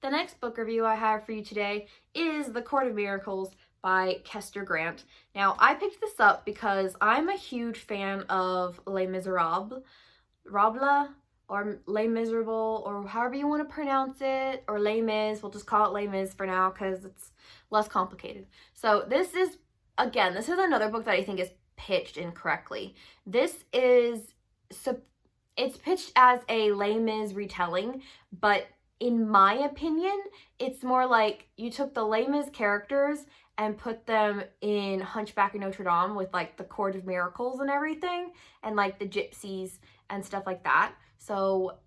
The next book review I have for you today is The Court of Miracles by Kester Grant. Now, I picked this up because I'm a huge fan of Les Miserables, Rabla, or Les Miserables, or however you want to pronounce it, or Les Mis. We'll just call it Les Mis for now because it's less complicated. So this is another book that I think is pitched incorrectly. It's pitched as a Les Mis retelling, but in my opinion, it's more like you took the Les Mis characters and put them in Hunchback of Notre Dame with like the Court of Miracles and everything, and like the gypsies and stuff like that. So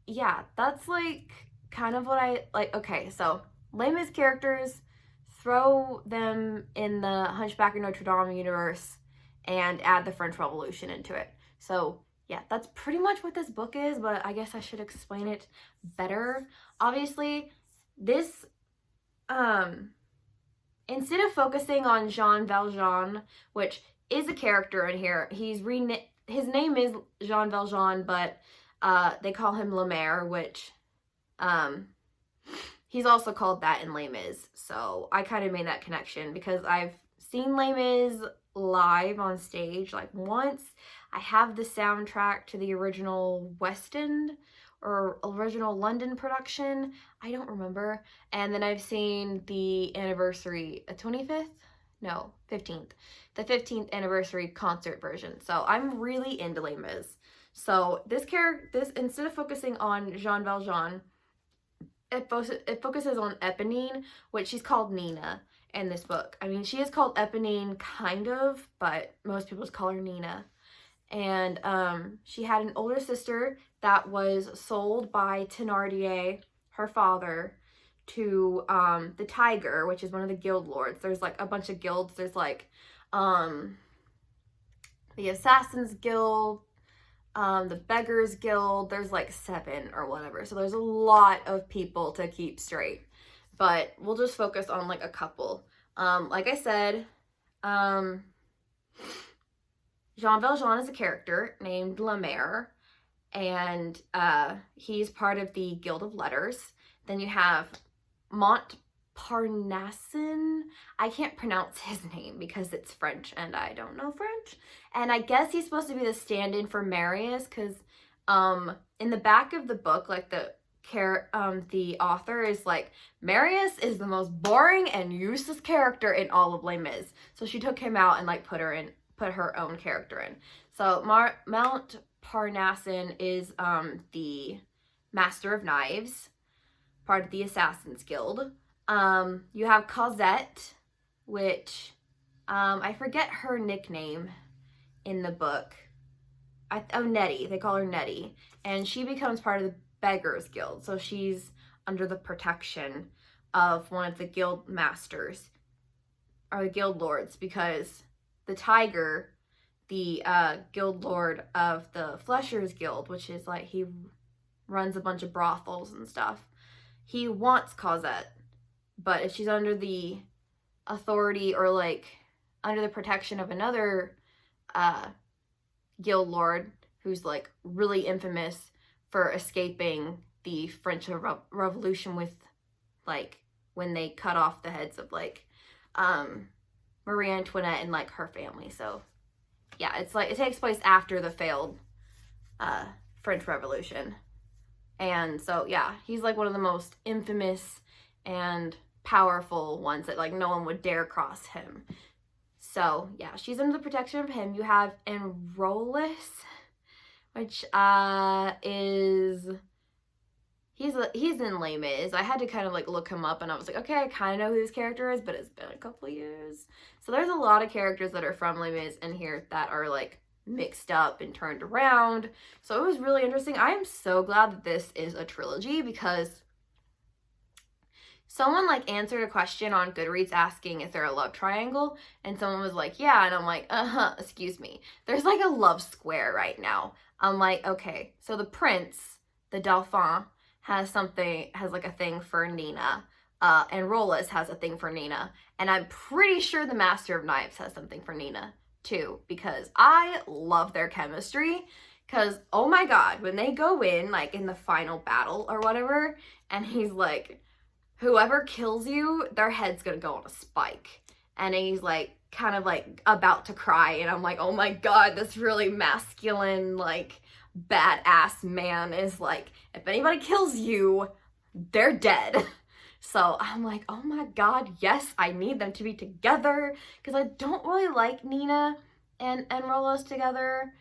yeah, that's like kind of what I like. Okay, so Les Mis characters, throw them in the Hunchback of Notre Dame universe and add the French Revolution into it. So yeah, that's pretty much what this book is, but I guess I should explain it better. Obviously, this, instead of focusing on Jean Valjean, which is a character in here, his name is Jean Valjean, but they call him Lemaire, which, he's also called that in Les Mis. So I kind of made that connection because I've seen Les Mis live on stage like once. I have the soundtrack to the original West End or original London production. I don't remember. And then I've seen the anniversary, 25th? No, 15th. The 15th anniversary concert version. So I'm really into Les Mis. So this instead of focusing on Jean Valjean, it focuses on Eponine, which she's called Nina in this book. I mean, she is called Eponine kind of, but most people just call her Nina. And she had an older sister that was sold by Thénardier, her father, to the Tiger, which is one of the guild lords. There's like a bunch of guilds. There's like the Assassin's Guild, the Beggars Guild. There's like 7 or whatever. So there's a lot of people to keep straight. But we'll just focus on like a couple. Like I said, Jean Valjean is a character named Lemaire, and he's part of the Guild of Letters. Then you have Montparnasse. I can't pronounce his name because it's French and I don't know French. And I guess he's supposed to be the stand-in for Marius because in the back of the book, like the author is like, Marius is the most boring and useless character in all of Les Mis. So she took him out and like put her own character in. So Montparnasse is the Master of Knives, part of the Assassin's Guild. You have Cosette, which I forget her nickname in the book. Nettie. They call her Nettie. And she becomes part of the Beggars Guild. So she's under the protection of one of the guild masters, or the guild lords, because the Tiger, the guild lord of the Fleshers Guild, which is like, he runs a bunch of brothels and stuff, he wants Cosette. But if she's under the authority or like under the protection of another guild lord who's like really infamous for escaping the French Revolution with like when they cut off the heads of like Marie Antoinette and like her family. So yeah, it's like it takes place after the failed French Revolution. And so yeah, he's like one of the most infamous and powerful ones that like no one would dare cross him. So yeah, she's under the protection of him. You have Enrollis, which is he's in Les Mis. I had to kind of like look him up and I was like, okay, I kind of know who his character is, but it's been a couple years. So there's a lot of characters that are from Les Mis in here that are like mixed up and turned around. So it was really interesting. I am so glad that this is a trilogy because someone like answered a question on Goodreads asking is there a love triangle, and someone was like, yeah, and I'm like, excuse me, there's like a love square right now. I'm like, okay, so the prince, the Dauphin, has like a thing for Nina, and Rollis has a thing for Nina, and I'm pretty sure the Master of Knives has something for Nina too, because I love their chemistry. Because oh my god, when they go in like in the final battle or whatever, and he's like, whoever kills you, their head's gonna go on a spike. And he's like, kind of like about to cry. And I'm like, oh my God, this really masculine, like badass man is like, if anybody kills you, they're dead. So I'm like, oh my God, yes, I need them to be together because I don't really like Nina and Rolos together.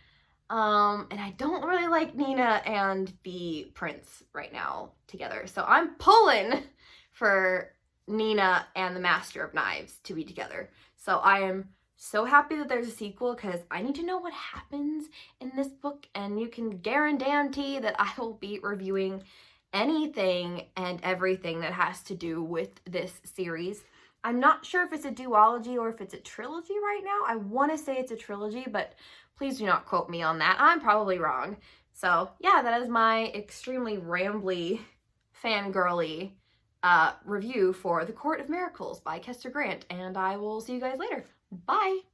And I don't really like Nina and the prince right now together. So I'm pulling for Nina and the Master of Knives to be together. So I am so happy that there's a sequel because I need to know what happens in this book, and you can guarantee that I will be reviewing anything and everything that has to do with this series. I'm not sure if it's a duology or if it's a trilogy right now. I want to say it's a trilogy, but please do not quote me on that. I'm probably wrong. So yeah, that is my extremely rambly, fangirly review for The Court of Miracles by Kester Grant, and I will see you guys later. Bye!